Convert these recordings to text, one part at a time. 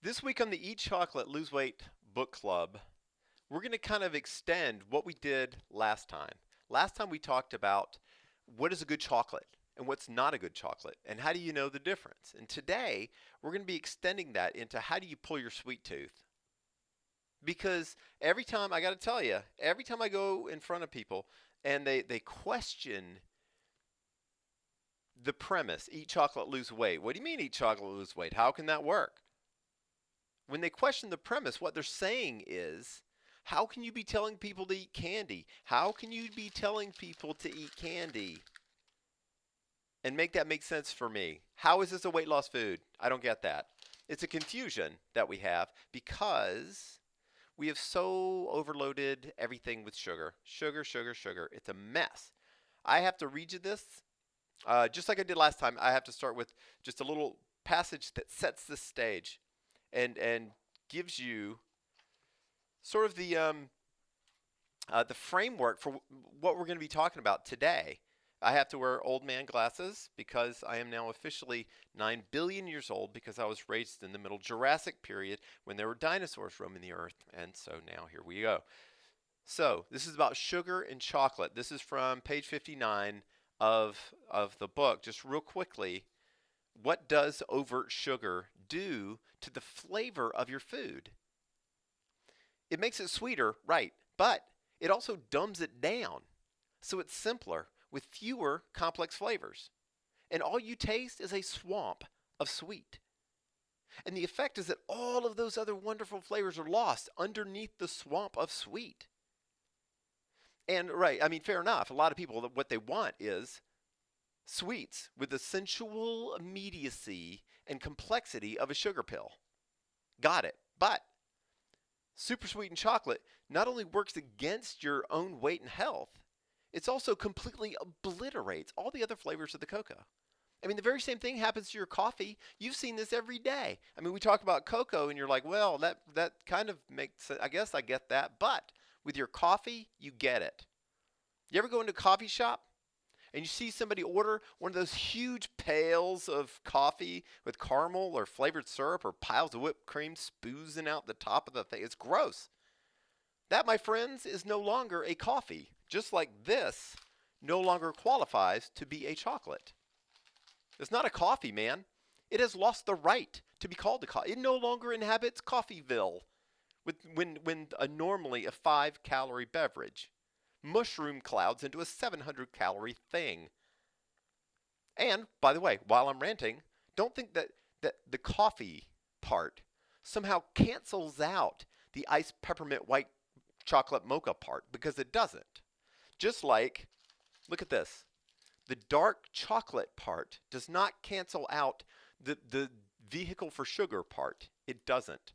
This week on the Eat Chocolate, Lose Weight book club, we're going to kind of extend what we did last time. Last time we talked about what is a good chocolate and what's not a good chocolate, and how do you know the difference. And today, we're going to be extending that into how do you pull your sweet tooth. Because every time, I got to tell you, every time I go in front of people and they question the premise, eat chocolate, lose weight. What do you mean eat chocolate, lose weight? How can that work? When they question the premise, what they're saying is, how can you be telling people to eat candy? How can you be telling people to eat candy and make that make sense for me? How is this a weight loss food? I don't get that. It's a confusion that we have because we have so overloaded everything with sugar. Sugar, sugar, sugar. It's a mess. I have to read you this, just like I did last time. I have to start with just a little passage that sets the stage and gives you sort of the framework for what we're going to be talking about today. I have to wear old man glasses because I am now officially 9 billion years old because I was raised in the middle Jurassic period when there were dinosaurs roaming the earth. And so now here we go. So this is about sugar and chocolate. This is from page 59 of the book. Just real quickly, what does overt sugar do to the flavor of your food? It makes it sweeter, right, but it also dumbs it down so it's simpler with fewer complex flavors. And all you taste is a swamp of sweet. And the effect is that all of those other wonderful flavors are lost underneath the swamp of sweet. And right, I mean, fair enough. A lot of people, what they want is sweets with the sensual immediacy and complexity of a sugar pill. Got it. But super sweetened chocolate not only works against your own weight and health, it also completely obliterates all the other flavors of the cocoa. I mean, the very same thing happens to your coffee. You've seen this every day. I mean, we talk about cocoa and you're like, well, that kind of makes sense. I guess I get that. But with your coffee, you get it. You ever go into a coffee shop and you see somebody order one of those huge pails of coffee with caramel or flavored syrup or piles of whipped cream spoozing out the top of the thing? It's gross. That, my friends, is no longer a coffee. Just like this no longer qualifies to be a chocolate. It's not a coffee, man. It has lost the right to be called a coffee. It no longer inhabits Coffeeville when normally a 5-calorie beverage mushroom clouds into a 700-calorie thing. And, by the way, while I'm ranting, don't think that the coffee part somehow cancels out the iced peppermint white chocolate mocha part, because it doesn't. Just like, look at this. The dark chocolate part does not cancel out the vehicle for sugar part. It doesn't.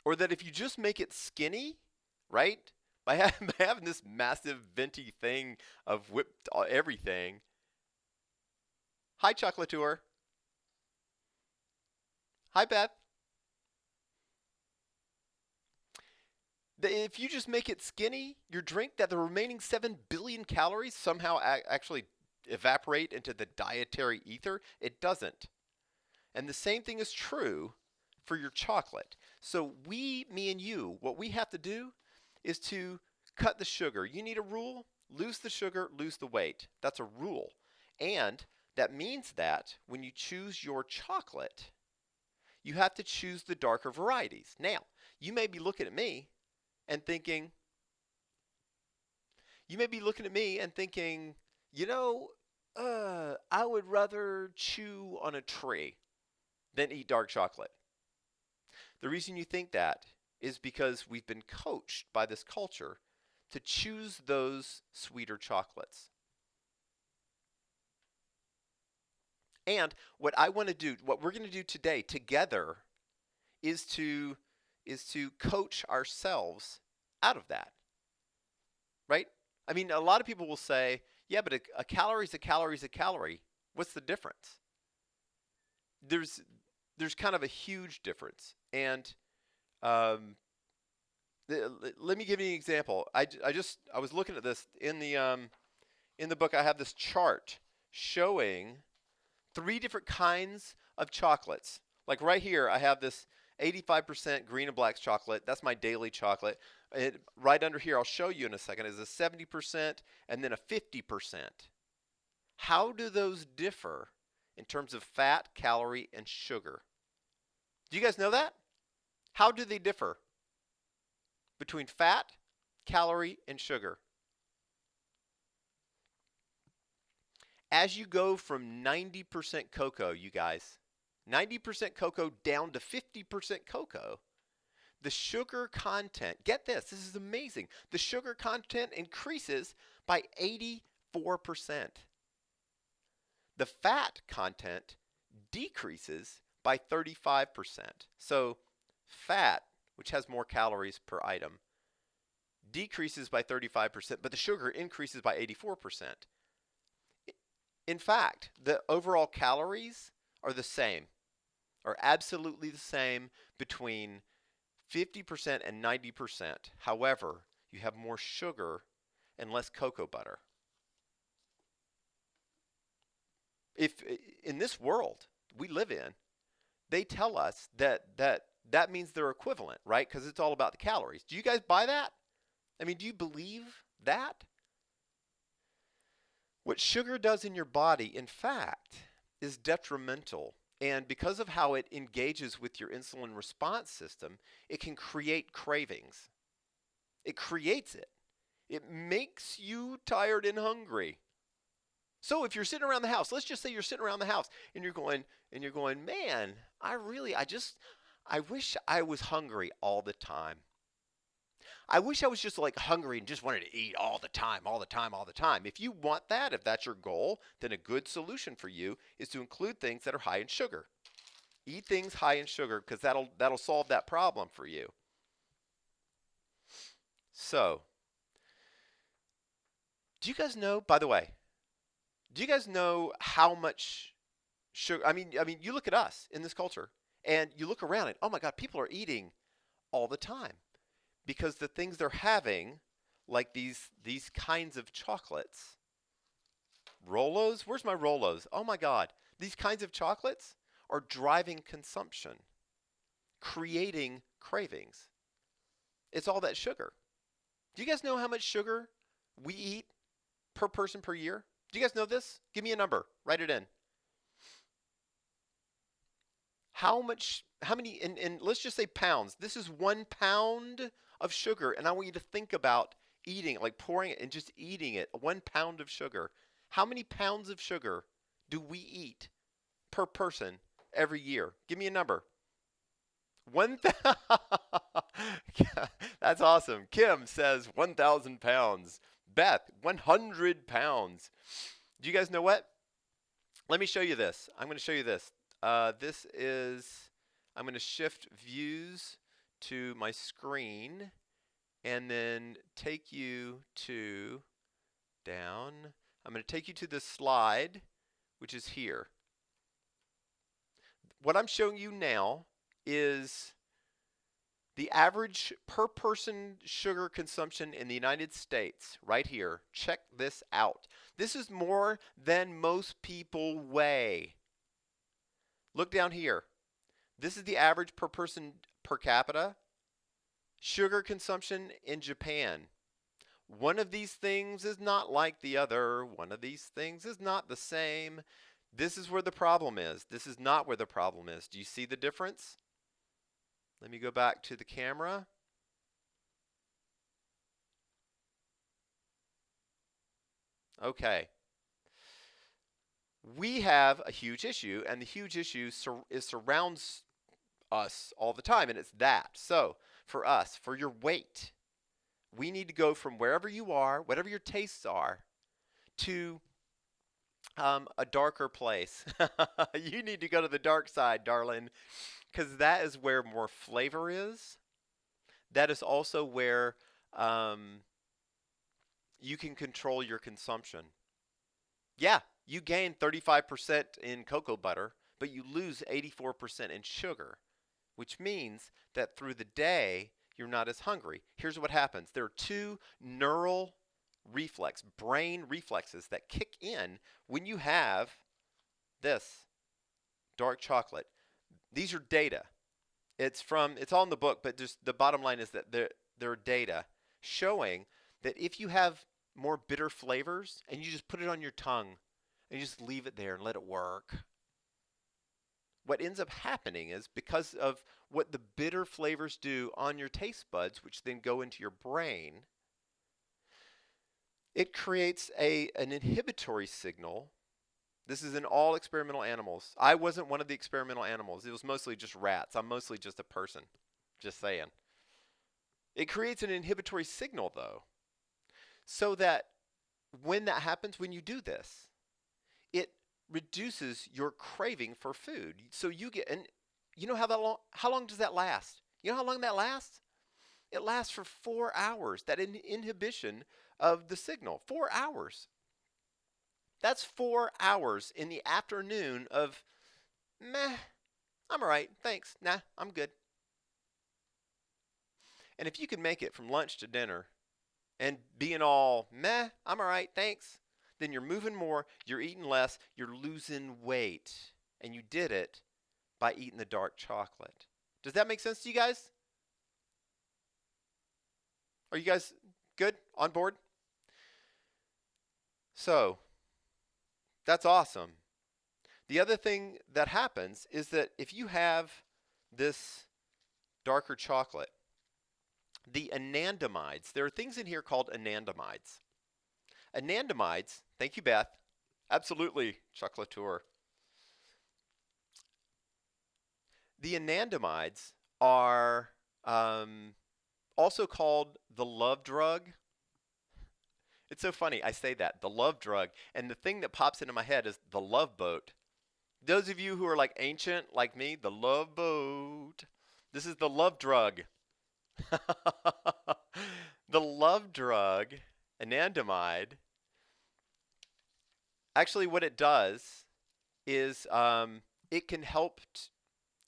Or that if you just make it skinny, right? By having this massive venti thing of whipped everything. Hi, Chocolatour. Hi, Beth. If you just make it skinny, your drink, that the remaining 7 billion calories somehow actually evaporate into the dietary ether, it doesn't. And the same thing is true for your chocolate. So me and you, what we have to do is to cut the sugar. You need a rule: lose the sugar, lose the weight. That's a rule. And that means that when you choose your chocolate, you have to choose the darker varieties. Now, you may be looking at me and thinking, I would rather chew on a tree than eat dark chocolate. The reason you think that is because we've been coached by this culture to choose those sweeter chocolates. And what we're going to do today together is to coach ourselves out of that. Right? I mean, a lot of people will say, yeah, but a calorie is a calorie is a calorie. What's the difference? There's kind of a huge difference. And let me give you an example. I was looking at this in the book. I have this chart showing 3 different kinds of chocolates. Like right here, I have this 85% green and black chocolate. That's my daily chocolate. Right under here, I'll show you in a second, is a 70% and then a 50%. How do those differ in terms of fat, calorie, and sugar? Do you guys know that? How do they differ between fat, calorie, and sugar? As you go from 90% cocoa, you guys, 90% cocoa down to 50% cocoa, the sugar content, get this, this is amazing. The sugar content increases by 84%. The fat content decreases by 35%. So fat, which has more calories per item, decreases by 35%, but the sugar increases by 84%. In fact, the overall calories are the same, are absolutely the same between 50% and 90%. However, you have more sugar and less cocoa butter. If in this world we live in, they tell us that means they're equivalent, right? Because it's all about the calories. Do you guys buy that? I mean, do you believe that? What sugar does in your body, in fact, is detrimental. And because of how it engages with your insulin response system, it can create cravings. It creates it. It makes you tired and hungry. So if you're sitting around the house, let's just say you're sitting around the house and you're going, man, I wish I was hungry all the time. I wish I was just like hungry and just wanted to eat all the time, all the time, all the time. If you want that, if that's your goal, then a good solution for you is to include things that are high in sugar. Eat things high in sugar because that'll solve that problem for you. So, do you guys know, by the way, do you guys know how much sugar, I mean, you look at us in this culture and you look around and, oh my God, people are eating all the time. Because the things they're having, like these kinds of chocolates, Rolos, where's my Rolos? Oh my God, these kinds of chocolates are driving consumption, creating cravings. It's all that sugar. Do you guys know how much sugar we eat per person per year? Do you guys know this? Give me a number, write it in. How many, and let's just say pounds. This is 1 pound of sugar, and I want you to think about eating, like pouring it and just eating it. 1 pound of sugar. How many pounds of sugar do we eat per person every year? Give me a number. 1,000. That's awesome. Kim says 1,000 pounds. Beth, 100 pounds. Do you guys know what? Let me show you this. I'm going to show you this. I'm going to shift views to my screen and then take you to down. I'm going to take you to the slide, which is here. What I'm showing you now is the average per person sugar consumption in the United States, right here. Check this out. This is more than most people weigh. Look down here. This is the average per person per capita sugar consumption in Japan. One of these things is not like the other. One of these things is not the same. This is where the problem is. This is not where the problem is. Do you see the difference? Let me go back to the camera. Okay. We have a huge issue, and the huge issue surrounds us all the time, and it's that. So for us, for your weight, we need to go from wherever you are, whatever your tastes are, to a darker place. You need to go to the dark side, darling, because that is where more flavor is. That is also where you can control your consumption. Yeah, you gain 35% in cocoa butter, but you lose 84% in sugar, which means that through the day, you're not as hungry. Here's what happens. There are two neural brain reflexes that kick in when you have this dark chocolate. These are data. It's all in the book, but just the bottom line is that there are data showing that if you have more bitter flavors and you just put it on your tongue and you just leave it there and let it work, what ends up happening is because of what the bitter flavors do on your taste buds, which then go into your brain, it creates an inhibitory signal. This is in all experimental animals. I wasn't one of the experimental animals. It was mostly just rats. I'm mostly just a person. Just saying. It creates an inhibitory signal, though, so that when that happens, when you do this, it reduces your craving for food. So you get, and you know how long does that last? You know how long that lasts? It lasts for 4 hours. That inhibition of the signal, 4 hours. That's 4 hours in the afternoon of, meh, I'm all right, thanks, nah, I'm good. And if you can make it from lunch to dinner and being all, meh, I'm all right, thanks, then you're moving more, you're eating less, you're losing weight. And you did it by eating the dark chocolate. Does that make sense to you guys? Are you guys good? On board? So, that's awesome. The other thing that happens is that if you have this darker chocolate, the anandamides, there are things in here called anandamides. Anandamides, thank you, Beth. Absolutely, chocolateur. The anandamides are also called the love drug. It's so funny, I say that, the love drug, and the thing that pops into my head is the love boat. Those of you who are like ancient, like me, the love boat. This is the love drug. The love drug, anandamide, actually what it does is it can help,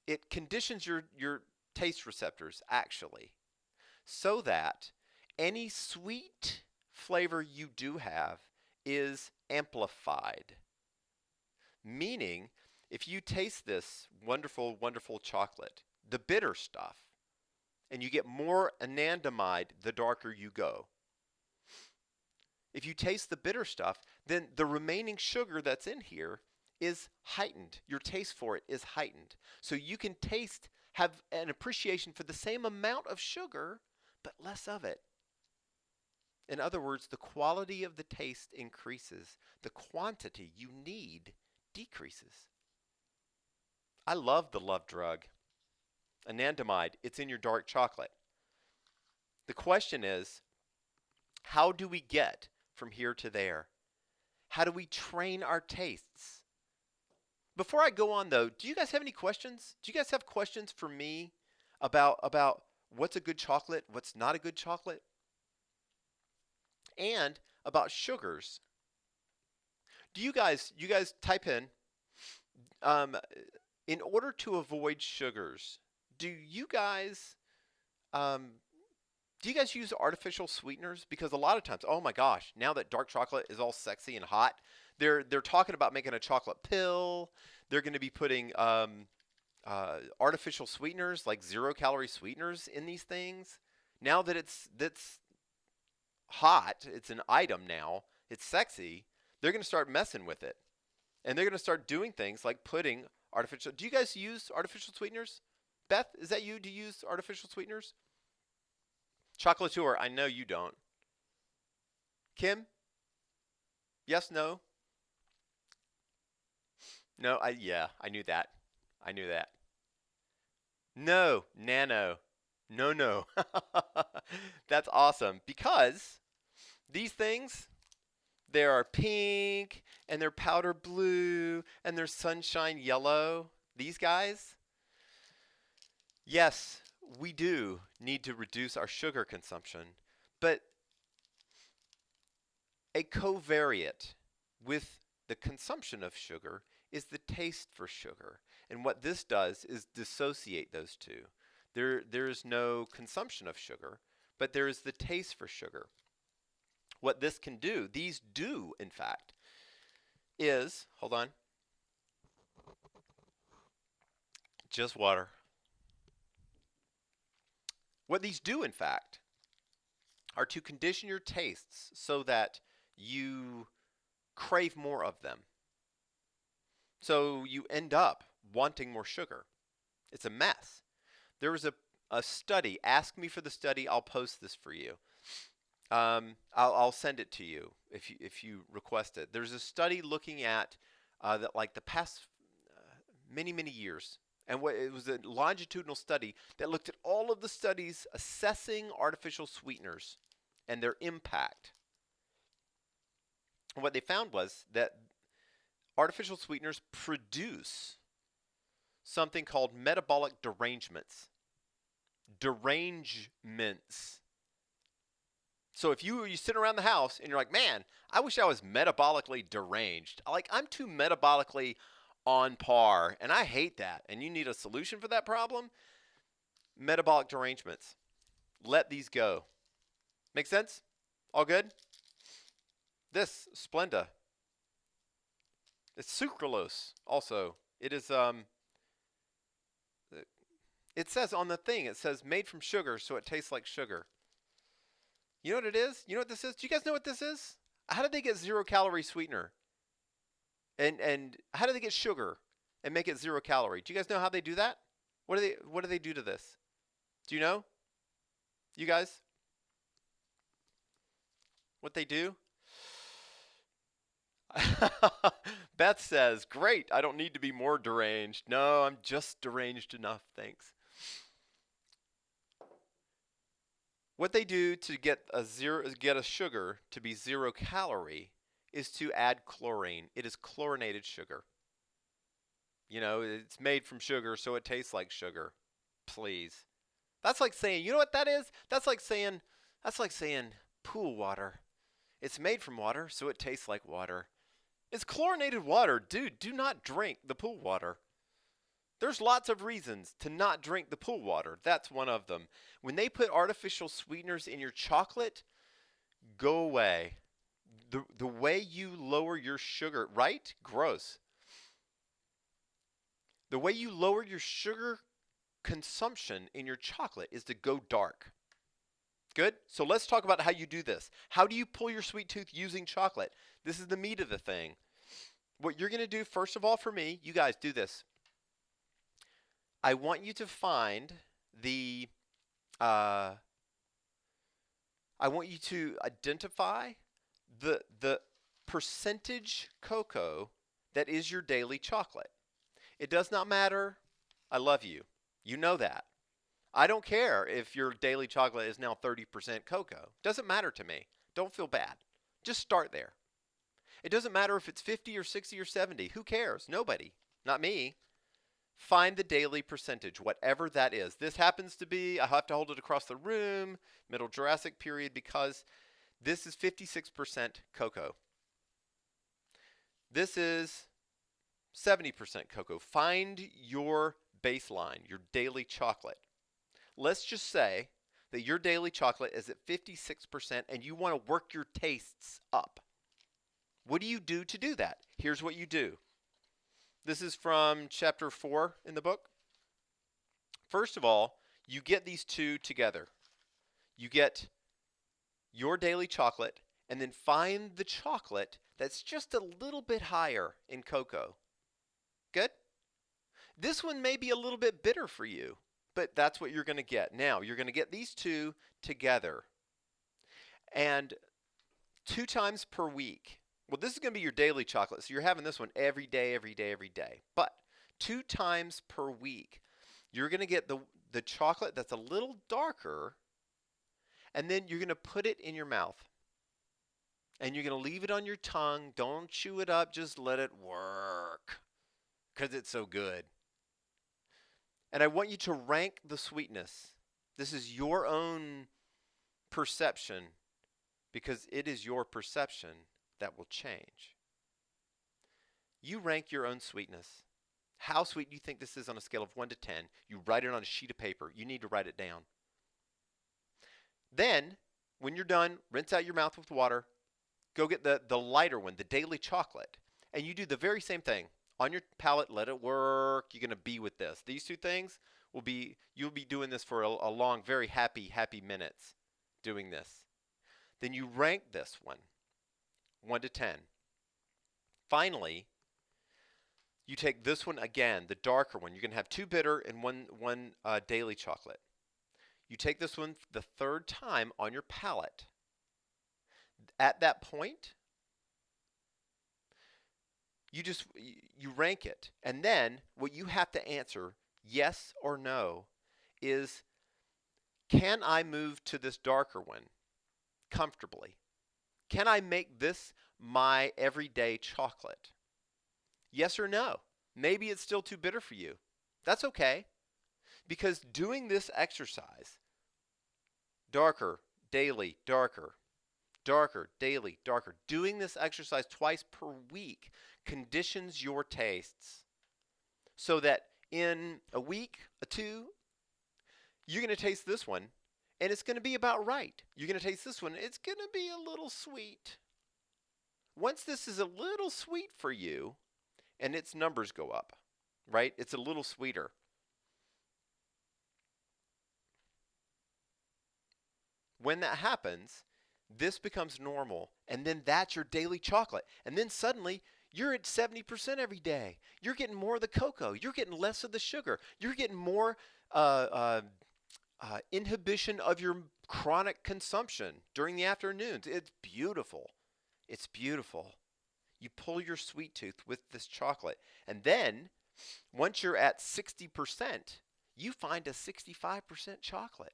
it conditions your taste receptors, actually, so that any sweet flavor you do have is amplified. Meaning, if you taste this wonderful, wonderful chocolate, the bitter stuff, and you get more anandamide the darker you go. If you taste the bitter stuff, then the remaining sugar that's in here is heightened. Your taste for it is heightened. So you can have an appreciation for the same amount of sugar, but less of it. In other words, the quality of the taste increases. The quantity you need decreases. I love the love drug. Anandamide, it's in your dark chocolate. The question is, how do we get from here to there? How do we train our tastes? Before I go on, though, do you guys have any questions? Do you guys have questions for me about what's a good chocolate, what's not a good chocolate? And about sugars. You guys type in order to avoid sugars, do you guys use artificial sweeteners? Because a lot of times, oh my gosh, now that dark chocolate is all sexy and hot, they're talking about making a chocolate pill. They're going to be putting artificial sweeteners, like 0-calorie sweeteners, in these things. Now that that's hot, it's an item now, it's sexy, they're going to start messing with it. And they're going to start doing things like putting artificial. Do you guys use artificial sweeteners? Beth, is that you? Do you use artificial sweeteners? Chocolateur, I know you don't. Kim? Yes, no? No, yeah, I knew that. I knew that. No, nano. No. That's awesome, because these things, they are pink and they're powder blue and they're sunshine yellow. These guys, yes, we do need to reduce our sugar consumption, but a covariate with the consumption of sugar is the taste for sugar. And what this does is dissociate those two. There is no consumption of sugar, but there is the taste for sugar. What this can do, these do, in fact, is, hold on, Just water. What these do, in fact, are to condition your tastes so that you crave more of them. So you end up wanting more sugar. It's a mess. There was a study. Ask me for the study. I'll post this for you. I'll send it to you if you request it. There's a study looking at that like the past many years, and it was a longitudinal study that looked at all of the studies assessing artificial sweeteners and their impact. And what they found was that artificial sweeteners produce something called metabolic derangements. Derangements. So if you sit around the house and you're like, man, I wish I was metabolically deranged. I'm too metabolically on par, and I hate that. And you need a solution for that problem? Metabolic derangements. Let these go. Make sense? All good? This Splenda. It's sucralose also. It is it says on the thing, it says made from sugar, so it tastes like sugar. You know what it is? You know what this is? Do you guys know what this is? How did they get 0-calorie sweetener? And how do they get sugar and make it 0-calorie? Do you guys know how they do that? What do they do to this? Do you know? You guys? What they do? Beth says, great, I don't need to be more deranged. No, I'm just deranged enough, thanks. What they do to get a sugar to be 0-calorie is to add chlorine. It is chlorinated sugar. You know, it's made from sugar, so it tastes like sugar. Please. That's like saying, you know what that is? That's like saying pool water. It's made from water, so it tastes like water. It's chlorinated water. Dude, do not drink the pool water. There's lots of reasons to not drink the pool water. That's one of them. When they put artificial sweeteners in your chocolate, go away. The way you lower your sugar, right? Gross. The way you lower your sugar consumption in your chocolate is to go dark. Good? So let's talk about how you do this. How do you pull your sweet tooth using chocolate? This is the meat of the thing. What you're going to do, first of all, for me, you guys do this. I want you to find I want you to identify the percentage cocoa that is your daily chocolate. It does not matter. I love you. You know that. I don't care if your daily chocolate is now 30% cocoa. Doesn't matter to me. Don't feel bad. Just start there. It doesn't matter if it's 50 or 60 or 70. Who cares? Nobody. Not me. Find the daily percentage, whatever that is. This happens to be, I have to hold it across the room, Middle Jurassic period, because this is 56% cocoa. This is 70% cocoa. Find your baseline, your daily chocolate. Let's just say that your daily chocolate is at 56% and you want to work your tastes up. What do you do to do that? Here's what you do. This is from chapter 4 in the book. First of all, you get these two together. You get your daily chocolate and then find the chocolate that's just a little bit higher in cocoa. Good? This one may be a little bit bitter for you, but that's what you're going to get. Now, you're going to get these two together. And 2 times per week. Well, this is going to be your daily chocolate, so you're having this one every day, every day, every day. But 2 times per week, you're going to get the chocolate that's a little darker, and then you're going to put it in your mouth. And you're going to leave it on your tongue. Don't chew it up. Just let it work because it's so good. And I want you to rank the sweetness. This is your own perception because it is your perception that will change. You rank your own sweetness. How sweet do you think this is on a scale of 1 to 10? You write it on a sheet of paper. You need to write it down. Then, when you're done, rinse out your mouth with water. Go get the lighter one, the daily chocolate. And you do the very same thing. On your palate, let it work. You're going to be with this. These two things you'll be doing this for a long, very happy minutes doing this. Then you rank this one, 1 to 10. Finally, you take this one again, the darker one. You're going to have 2 bitter and one daily chocolate. You take this one the 3rd time on your palate. At that point, you rank it. And then what you have to answer, yes or no, is can I move to this darker one comfortably? Can I make this my everyday chocolate? Yes or no? Maybe it's still too bitter for you. That's okay. Because doing this exercise, darker, daily, darker, darker, daily, darker, doing this exercise twice per week conditions your tastes so that in a week, a 2, you're going to taste this one and it's going to be about right. You're going to taste this one, it's going to be a little sweet. Once this is a little sweet for you, and its numbers go up, right? It's a little sweeter. When that happens, this becomes normal, and then that's your daily chocolate. And then suddenly, you're at 70% every day. You're getting more of the cocoa. You're getting less of the sugar. You're getting more inhibition of your chronic consumption during the afternoons. It's beautiful. It's beautiful. You pull your sweet tooth with this chocolate. And then, once you're at 60%, you find a 65% chocolate.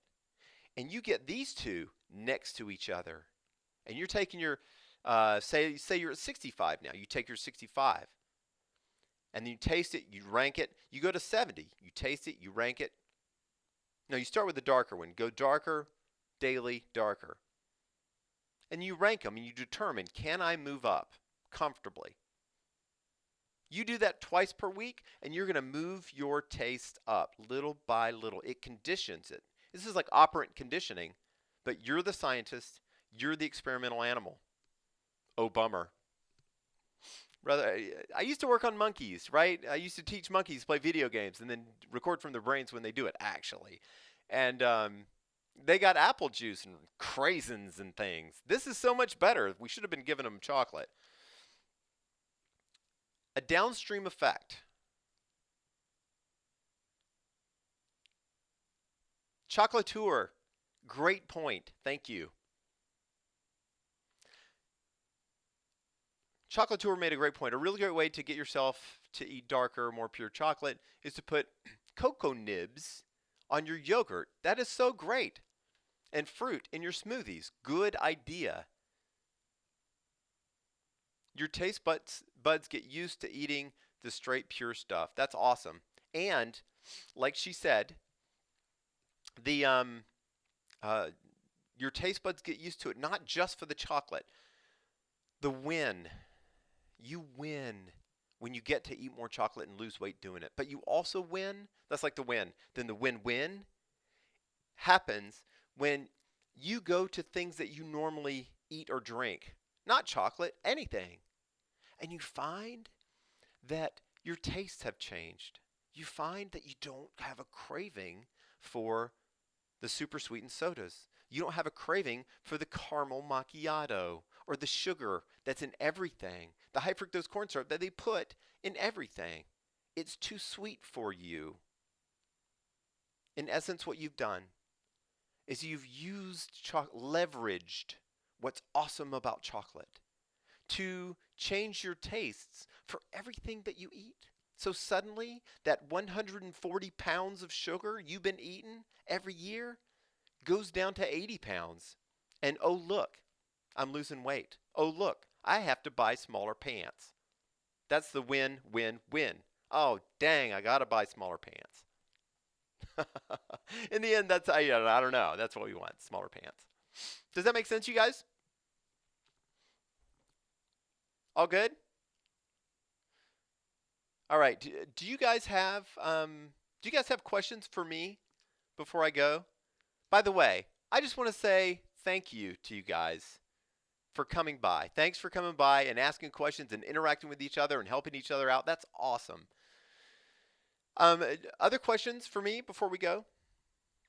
And you get these two next to each other. And you're taking your, say you're at 65 now. You take your 65. And then you taste it, you rank it. You go to 70. You taste it, you rank it. No, you start with the darker one. Go darker, daily, darker. And you rank them and you determine, can I move up comfortably? You do that twice per week and you're going to move your taste up little by little. It conditions it. This is like operant conditioning, but you're the scientist, you're the experimental animal. Oh, bummer. Brother, I used to work on monkeys, right? I used to teach monkeys to play video games and then record from their brains when they do it, actually. And they got apple juice and craisins and things. This is so much better. We should have been giving them chocolate. A downstream effect. Chocolatier, great point. Thank you. Chocolatier made a great point. A really great way to get yourself to eat darker, more pure chocolate is to put cocoa nibs on your yogurt. That is so great. And fruit in your smoothies. Good idea. Your taste buds get used to eating the straight pure stuff. That's awesome. And like she said, the your taste buds get used to it, not just for the chocolate. The win. You win when you get to eat more chocolate and lose weight doing it. But you also win. That's like the win. Then the win-win happens when you go to things that you normally eat or drink. Not chocolate, anything. And you find that your tastes have changed. You find that you don't have a craving for the super sweetened sodas. You don't have a craving for the caramel macchiato or the sugar that's in everything, the high fructose corn syrup that they put in everything. It's too sweet for you. In essence, what you've done is you've leveraged what's awesome about chocolate to change your tastes for everything that you eat. So suddenly, that 140 pounds of sugar you've been eating every year goes down to 80 pounds. And oh, look, I'm losing weight. Oh, look, I have to buy smaller pants. That's the win, win, win. Oh, dang, I got to buy smaller pants. In the end, that's, I don't know. That's what we want, smaller pants. Does that make sense, you guys? All good? All right. Do you guys have questions for me before I go? By the way, I just want to say thank you to you guys for coming by. Thanks for coming by and asking questions and interacting with each other and helping each other out. That's awesome. Other questions for me before we go?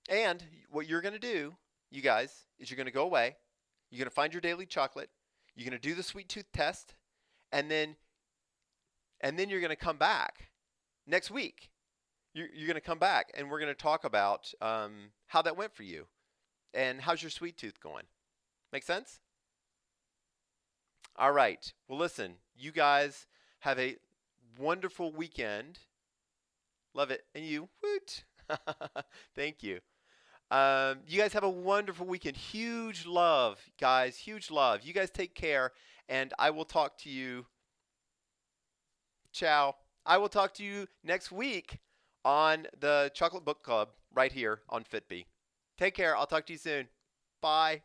And what you're going to do, you guys, is you're going to go away. You're going to find your daily chocolate. You're going to do the sweet tooth test, and then you're going to come back next week. You're going to come back, and we're going to talk about how that went for you, and how's your sweet tooth going. Make sense? All right. Well, listen, you guys have a wonderful weekend. Love it. And you, woot. Thank you. You guys have a wonderful weekend. Huge love, guys. Huge love. You guys take care, and I will talk to you. Ciao. I will talk to you next week on the Chocolate Book Club right here on FitBee. Take care. I'll talk to you soon. Bye.